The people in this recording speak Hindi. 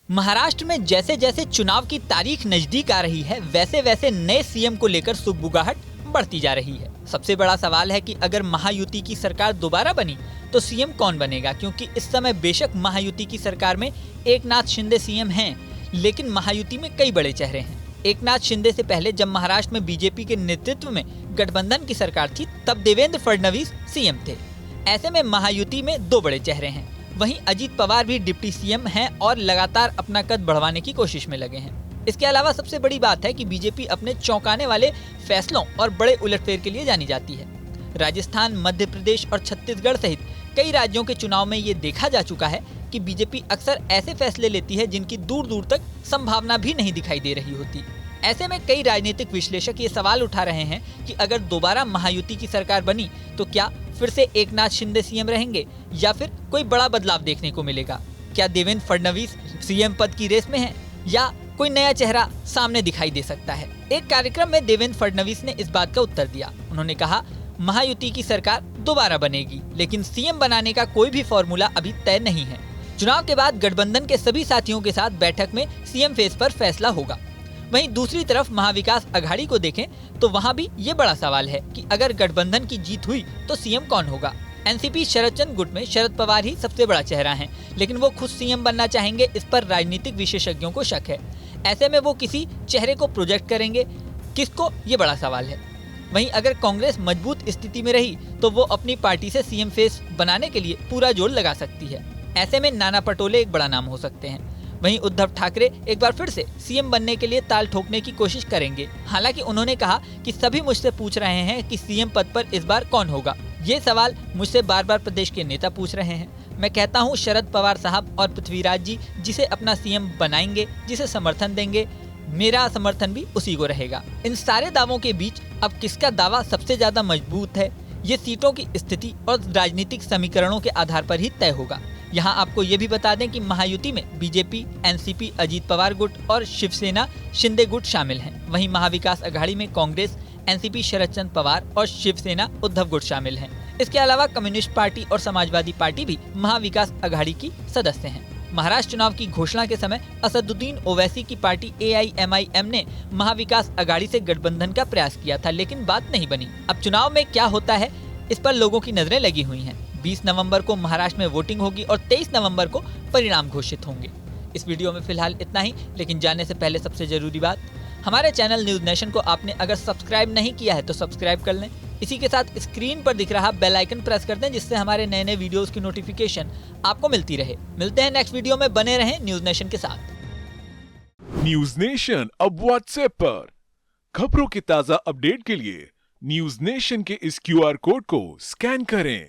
महाराष्ट्र में जैसे जैसे चुनाव की तारीख नजदीक आ रही है, वैसे वैसे नए सीएम को लेकर सुगबुगाहट बढ़ती जा रही है। सबसे बड़ा सवाल है कि अगर महायुति की सरकार दोबारा बनी तो सीएम कौन बनेगा, क्योंकि इस समय बेशक महायुति की सरकार में एकनाथ शिंदे सीएम हैं, लेकिन महायुति में कई बड़े चेहरे हैं। एकनाथ शिंदे से पहले जब महाराष्ट्र में बीजेपी के नेतृत्व में गठबंधन की सरकार थी, तब देवेंद्र फडणवीस सीएम थे। ऐसे में महायुति में दो बड़े चेहरे हैं। वहीं अजीत पवार भी डिप्टी सीएम हैं और लगातार अपना कद बढ़वाने की कोशिश में लगे हैं। इसके अलावा सबसे बड़ी बात है कि बीजेपी अपने चौंकाने वाले फैसलों और बड़े उलटफेर के लिए जानी जाती है। राजस्थान, मध्य प्रदेश और छत्तीसगढ़ सहित कई राज्यों के चुनाव में ये देखा जा चुका है कि बीजेपी अक्सर ऐसे फैसले लेती है जिनकी दूर दूर तक संभावना भी नहीं दिखाई दे रही होती। ऐसे में कई राजनीतिक विश्लेषक ये सवाल उठा रहे हैं कि अगर दोबारा महायुति की सरकार बनी तो क्या फिर से एकनाथ शिंदे सीएम रहेंगे या फिर कोई बड़ा बदलाव देखने को मिलेगा। क्या देवेंद्र फडणवीस सीएम पद की रेस में हैं या कोई नया चेहरा सामने दिखाई दे सकता है। एक कार्यक्रम में देवेंद्र फडणवीस ने इस बात का उत्तर दिया। उन्होंने कहा, महायुति की सरकार दोबारा बनेगी, लेकिन सीएम बनाने का कोई भी फॉर्मूला अभी तय नहीं है। चुनाव के बाद गठबंधन के सभी साथियों के साथ बैठक में सीएम फेस पर फैसला होगा। वहीं दूसरी तरफ महाविकास अघाड़ी को देखें तो वहां भी ये बड़ा सवाल है कि अगर गठबंधन की जीत हुई तो सीएम कौन होगा। एनसीपी शरद चंद्र गुट में शरद पवार ही सबसे बड़ा चेहरा हैं, लेकिन वो खुद सीएम बनना चाहेंगे, इस पर राजनीतिक विशेषज्ञों को शक है। ऐसे में वो किसी चेहरे को प्रोजेक्ट करेंगे, किसको, ये बड़ा सवाल है। वहीं अगर कांग्रेस मजबूत स्थिति में रही तो वो अपनी पार्टी से सीएम फेस बनाने के लिए पूरा जोर लगा सकती है। ऐसे में नाना पटोले एक बड़ा नाम हो सकते हैं। वहीं उद्धव ठाकरे एक बार फिर से सीएम बनने के लिए ताल ठोकने की कोशिश करेंगे। हालांकि उन्होंने कहा कि सभी मुझसे पूछ रहे हैं कि सीएम पद पर इस बार कौन होगा। ये सवाल मुझसे बार बार प्रदेश के नेता पूछ रहे हैं। मैं कहता हूँ शरद पवार साहब और पृथ्वीराज जी जिसे अपना सीएम बनाएंगे, जिसे समर्थन देंगे, मेरा समर्थन भी उसी को रहेगा। इन सारे दावों के बीच अब किसका दावा सबसे ज्यादा मजबूत है, ये सीटों की स्थिति और राजनीतिक समीकरणों के आधार पर ही तय होगा। यहाँ आपको ये भी बता दें कि महायुति में बीजेपी, एनसीपी, अजीत पवार गुट और शिवसेना शिंदे गुट शामिल हैं। वहीं महाविकास अघाड़ी में कांग्रेस, एनसीपी शरद चंद्र पवार और शिवसेना उद्धव गुट शामिल हैं। इसके अलावा कम्युनिस्ट पार्टी और समाजवादी पार्टी भी महाविकास अघाड़ी की सदस्य हैं। महाराष्ट्र चुनाव की घोषणा के समय असदुद्दीन ओवैसी की पार्टी AIMIM ने महाविकास अघाड़ी से गठबंधन का प्रयास किया था, लेकिन बात नहीं बनी। अब चुनाव में क्या होता है, इस पर लोगों की नजरें लगी हुई हैं। 20 नवंबर को महाराष्ट्र में वोटिंग होगी और 23 नवंबर को परिणाम घोषित होंगे। इस वीडियो में फिलहाल इतना ही, लेकिन जानने से पहले सबसे जरूरी बात, हमारे चैनल न्यूज नेशन को आपने अगर सब्सक्राइब नहीं किया है तो सब्सक्राइब कर लें। इसी के साथ स्क्रीन पर दिख रहा बेल आइकन प्रेस कर दें, जिससे हमारे नए नए वीडियोस की नोटिफिकेशन आपको मिलती रहे। मिलते हैं नेक्स्ट वीडियो में, बने रहें न्यूज नेशन के साथ। न्यूज नेशन अब व्हाट्सएप पर खबरों की ताजा अपडेट के लिए न्यूज नेशन के इस QR कोड को स्कैन करें।